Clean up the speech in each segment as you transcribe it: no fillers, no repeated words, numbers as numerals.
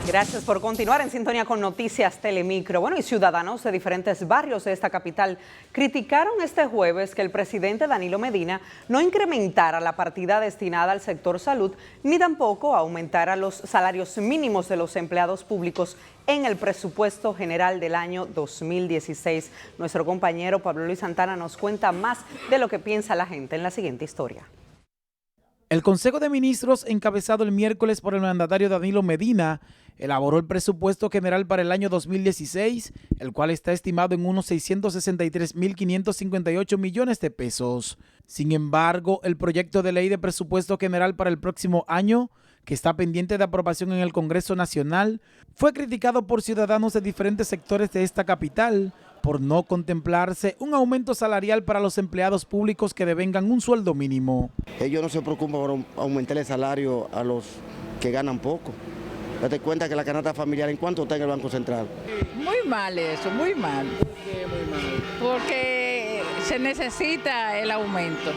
Gracias por continuar en sintonía con Noticias Telemicro. Bueno, y ciudadanos de diferentes barrios de esta capital criticaron este jueves que el presidente Danilo Medina no incrementara la partida destinada al sector salud, ni tampoco aumentara los salarios mínimos de los empleados públicos en el presupuesto general del año 2016. Nuestro compañero Pablo Luis Santana nos cuenta más de lo que piensa la gente en la siguiente historia. El Consejo de Ministros, encabezado el miércoles por el mandatario Danilo Medina, elaboró el presupuesto general para el año 2016, el cual está estimado en unos 663.558 millones de pesos. Sin embargo, el proyecto de ley de presupuesto general para el próximo año, que está pendiente de aprobación en el Congreso Nacional, fue criticado por ciudadanos de diferentes sectores de esta capital por no contemplarse un aumento salarial para los empleados públicos que devengan un sueldo mínimo. Ellos no se preocupan por aumentar el salario a los que ganan poco. Date cuenta que la canasta familiar, ¿en cuánto está en el Banco Central? Muy mal eso, muy mal. ¿Por qué muy mal? Porque se necesita el aumento.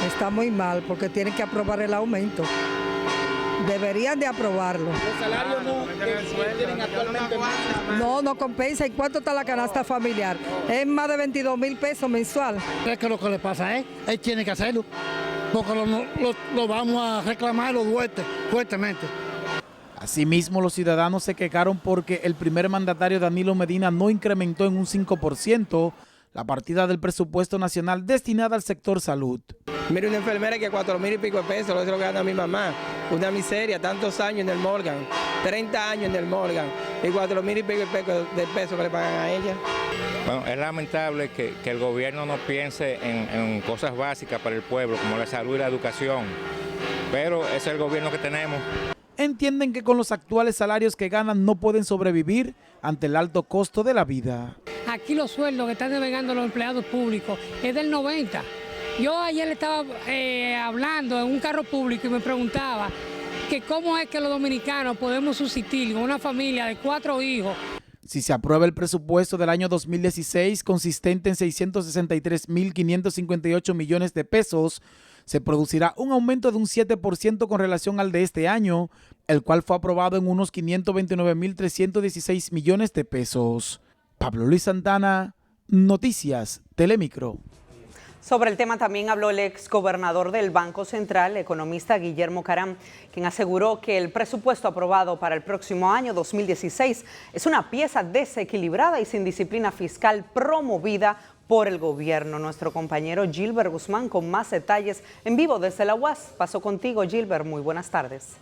Está muy mal porque tienen que aprobar el aumento. Deberían de aprobarlo. ¿Los salarios no tienen actualmente más? No compensa. ¿En cuánto está la canasta familiar? Es más de 22.000 pesos mensual. Es que lo que le pasa es, él tiene que hacerlo, porque lo vamos a reclamar fuertemente. Asimismo, los ciudadanos se quejaron porque el primer mandatario Danilo Medina no incrementó en un 5% la partida del presupuesto nacional destinada al sector salud. Mire, una enfermera que 4.000 y pico de pesos, eso es lo que gana mi mamá. Una miseria, tantos años en el Morgan, 30 años en el Morgan, y 4.000 y pico de pesos que le pagan a ella. Bueno, es lamentable que el gobierno no piense en cosas básicas para el pueblo, como la salud y la educación, pero ese es el gobierno que tenemos. Entienden que con los actuales salarios que ganan no pueden sobrevivir ante el alto costo de la vida. Aquí los sueldos que están devengando los empleados públicos es del 90. Yo ayer estaba hablando en un carro público y me preguntaba que cómo es que los dominicanos podemos subsistir con una familia de 4 hijos. Si se aprueba el presupuesto del año 2016, consistente en 663.558 millones de pesos, se producirá un aumento de un 7% con relación al de este año, el cual fue aprobado en unos 529.316 millones de pesos. Pablo Luis Santana, Noticias Telemicro. Sobre el tema también habló el exgobernador del Banco Central, economista Guillermo Caram, quien aseguró que el presupuesto aprobado para el próximo año 2016 es una pieza desequilibrada y sin disciplina fiscal promovida por el gobierno. Nuestro compañero Gilbert Guzmán con más detalles en vivo desde la UAS. Paso contigo, Gilbert. Muy buenas tardes.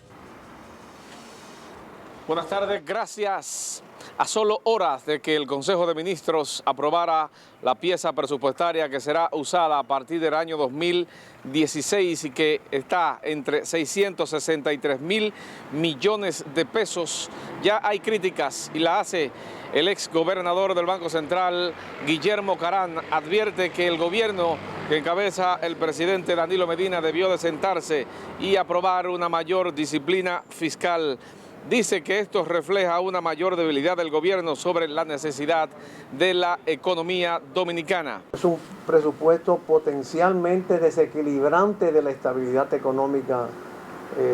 Buenas tardes, gracias. A solo horas de que el Consejo de Ministros aprobara la pieza presupuestaria que será usada a partir del año 2016 y que está entre 663.000 millones de pesos, ya hay críticas y la hace el ex gobernador del Banco Central, Guillermo Caram. Advierte que el gobierno que encabeza el presidente Danilo Medina debió de sentarse y aprobar una mayor disciplina fiscal. Dice que esto refleja una mayor debilidad del gobierno sobre la necesidad de la economía dominicana. Es un presupuesto potencialmente desequilibrante de la estabilidad económica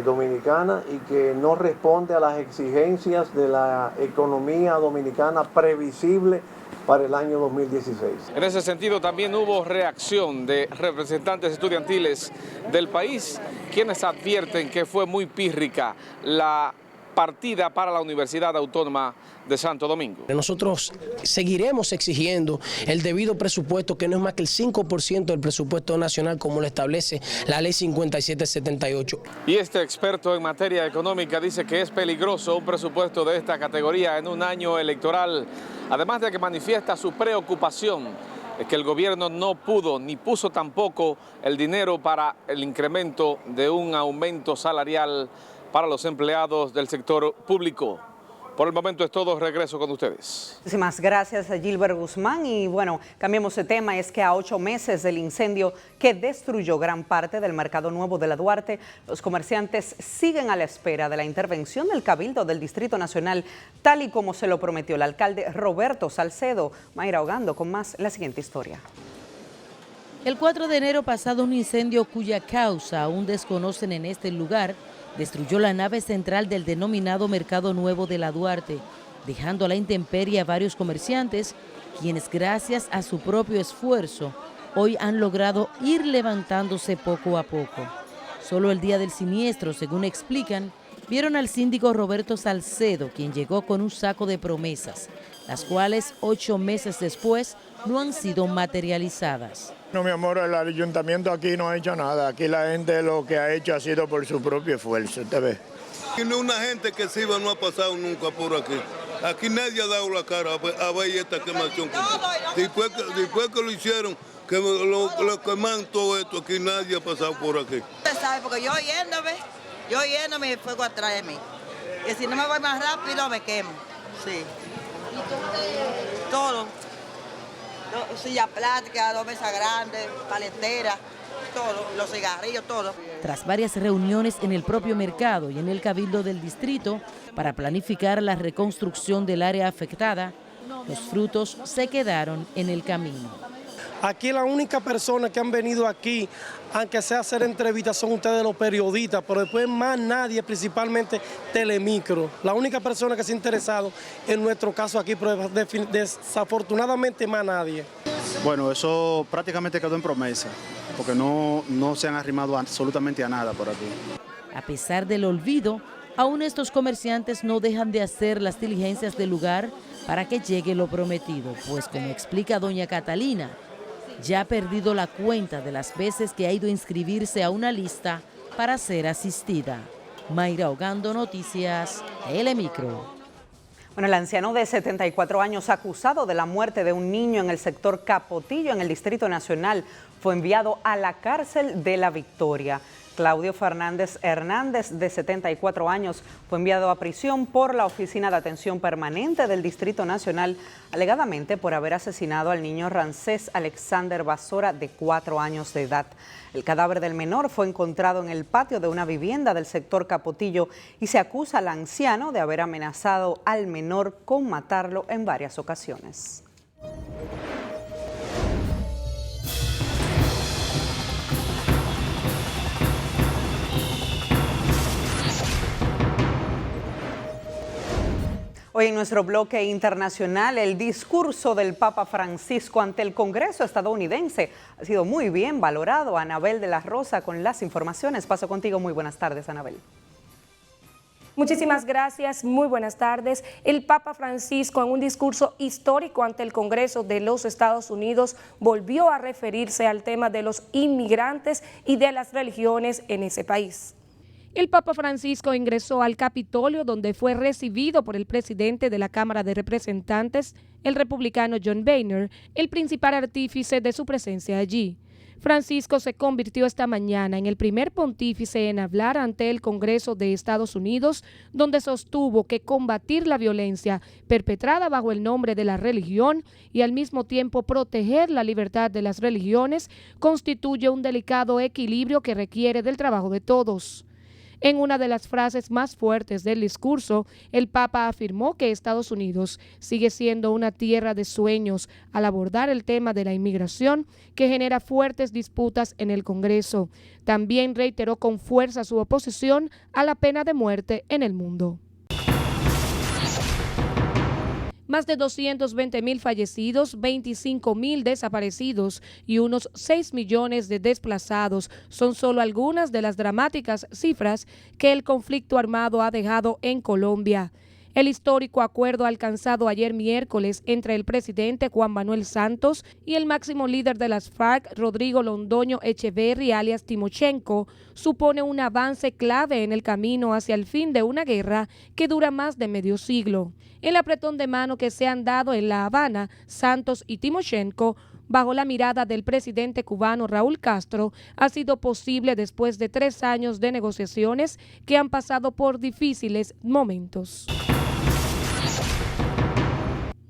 dominicana y que no responde a las exigencias de la economía dominicana previsible para el año 2016. En ese sentido también hubo reacción de representantes estudiantiles del país, quienes advierten que fue muy pírrica la partida para la Universidad Autónoma de Santo Domingo. Nosotros seguiremos exigiendo el debido presupuesto, que no es más que el 5% del presupuesto nacional, como lo establece la Ley 5778. Y este experto en materia económica dice que es peligroso un presupuesto de esta categoría en un año electoral, además de que manifiesta su preocupación es que el gobierno no pudo ni puso tampoco el dinero para el incremento de un aumento salarial para los empleados del sector público. Por el momento es todo, regreso con ustedes. Muchísimas gracias a Gilbert Guzmán. Y bueno, cambiemos de tema. Es que a 8 meses del incendio que destruyó gran parte del Mercado Nuevo de la Duarte, los comerciantes siguen a la espera de la intervención del Cabildo del Distrito Nacional, tal y como se lo prometió el alcalde Roberto Salcedo. Mayra Ogando con más en la siguiente historia. El 4 de enero pasado, un incendio cuya causa aún desconocen en este lugar destruyó la nave central del denominado Mercado Nuevo de la Duarte, dejando a la intemperie a varios comerciantes, quienes gracias a su propio esfuerzo hoy han logrado ir levantándose poco a poco. Solo el día del siniestro, según explican, vieron al síndico Roberto Salcedo, quien llegó con un saco de promesas, las cuales 8 meses después no han sido materializadas. No, mi amor, el ayuntamiento aquí no ha hecho nada. Aquí la gente lo que ha hecho ha sido por su propio esfuerzo, ¿usted ve? Y no una gente que se iba no ha pasado nunca por aquí. Aquí nadie ha dado la cara a ver esta quemación. Después que lo hicieron, que lo queman todo esto, aquí nadie ha pasado por aquí. Usted sabe, porque yo yéndome y fuego atrás de mí. Y si no me voy más rápido, me quemo. Sí. ¿Y todo? Silla plástica, 2 mesas grandes, paleteras, todo, los cigarrillos, todo. Tras varias reuniones en el propio mercado y en el cabildo del distrito para planificar la reconstrucción del área afectada, los frutos se quedaron en el camino. Aquí la única persona que han venido aquí, aunque sea a hacer entrevistas, son ustedes los periodistas, pero después más nadie, principalmente Telemicro. La única persona que se ha interesado en nuestro caso aquí, pero desafortunadamente más nadie. Bueno, eso prácticamente quedó en promesa, porque no se han arrimado absolutamente a nada por aquí. A pesar del olvido, aún estos comerciantes no dejan de hacer las diligencias del lugar para que llegue lo prometido, pues como explica doña Catalina, ya ha perdido la cuenta de las veces que ha ido a inscribirse a una lista para ser asistida. Mayra Ogando, Noticias, Telemicro. Bueno, el anciano de 74 años acusado de la muerte de un niño en el sector Capotillo, en el Distrito Nacional, fue enviado a la cárcel de La Victoria. Claudio Fernández Hernández, de 74 años, fue enviado a prisión por la Oficina de Atención Permanente del Distrito Nacional, alegadamente por haber asesinado al niño Rancés Alexander Basora, de 4 años de edad. El cadáver del menor fue encontrado en el patio de una vivienda del sector Capotillo y se acusa al anciano de haber amenazado al menor con matarlo en varias ocasiones. Hoy en nuestro bloque internacional, el discurso del Papa Francisco ante el Congreso estadounidense ha sido muy bien valorado. Anabel de la Rosa con las informaciones. Paso contigo. Muy buenas tardes, Anabel. Muchísimas gracias, muy buenas tardes. El Papa Francisco, en un discurso histórico ante el Congreso de los Estados Unidos, volvió a referirse al tema de los inmigrantes y de las religiones en ese país. El Papa Francisco ingresó al Capitolio, donde fue recibido por el presidente de la Cámara de Representantes, el republicano John Boehner, el principal artífice de su presencia allí. Francisco se convirtió esta mañana en el primer pontífice en hablar ante el Congreso de Estados Unidos, donde sostuvo que combatir la violencia perpetrada bajo el nombre de la religión y al mismo tiempo proteger la libertad de las religiones constituye un delicado equilibrio que requiere del trabajo de todos. En una de las frases más fuertes del discurso, el Papa afirmó que Estados Unidos sigue siendo una tierra de sueños al abordar el tema de la inmigración, que genera fuertes disputas en el Congreso. También reiteró con fuerza su oposición a la pena de muerte en el mundo. Más de 220,000 fallecidos, 25,000 desaparecidos y unos 6 millones de desplazados son solo algunas de las dramáticas cifras que el conflicto armado ha dejado en Colombia. El histórico acuerdo alcanzado ayer miércoles entre el presidente Juan Manuel Santos y el máximo líder de las FARC, Rodrigo Londoño Echeverri, alias Timochenko, supone un avance clave en el camino hacia el fin de una guerra que dura más de medio siglo. El apretón de mano que se han dado en La Habana, Santos y Timochenko, bajo la mirada del presidente cubano Raúl Castro, ha sido posible después de 3 años de negociaciones que han pasado por difíciles momentos.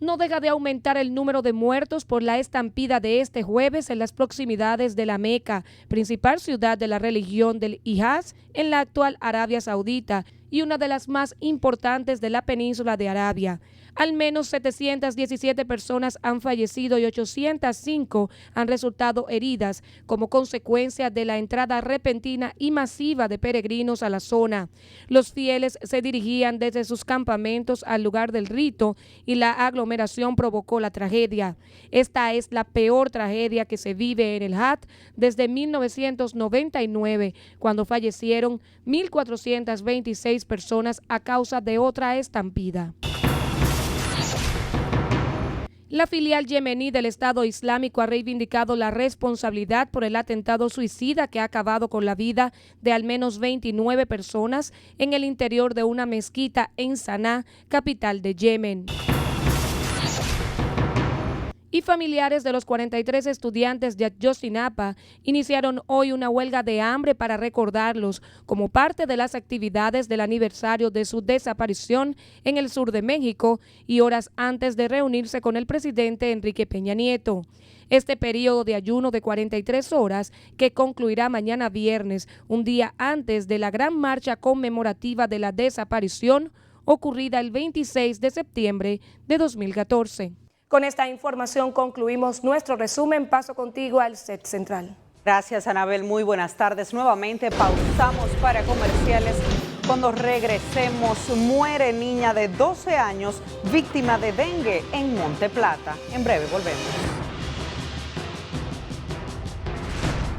No deja de aumentar el número de muertos por la estampida de este jueves en las proximidades de la Meca, principal ciudad de la religión del Hijaz en la actual Arabia Saudita, y una de las más importantes de la península de Arabia. Al menos 717 personas han fallecido y 805 han resultado heridas como consecuencia de la entrada repentina y masiva de peregrinos a la zona. Los fieles se dirigían desde sus campamentos al lugar del rito y la aglomeración provocó la tragedia. Esta es la peor tragedia que se vive en el Hajj desde 1999, cuando fallecieron 1.426 personas a causa de otra estampida. La filial yemení del Estado Islámico ha reivindicado la responsabilidad por el atentado suicida que ha acabado con la vida de al menos 29 personas en el interior de una mezquita en Saná, capital de Yemen. Y familiares de los 43 estudiantes de Ayotzinapa iniciaron hoy una huelga de hambre para recordarlos como parte de las actividades del aniversario de su desaparición en el sur de México y horas antes de reunirse con el presidente Enrique Peña Nieto. Este periodo de ayuno de 43 horas, que concluirá mañana viernes, un día antes de la gran marcha conmemorativa de la desaparición ocurrida el 26 de septiembre de 2014. Con esta información concluimos nuestro resumen. Paso contigo al set central. Gracias, Anabel. Muy buenas tardes. Nuevamente pausamos para comerciales. Cuando regresemos, muere niña de 12 años víctima de dengue en Monte Plata. En breve volvemos.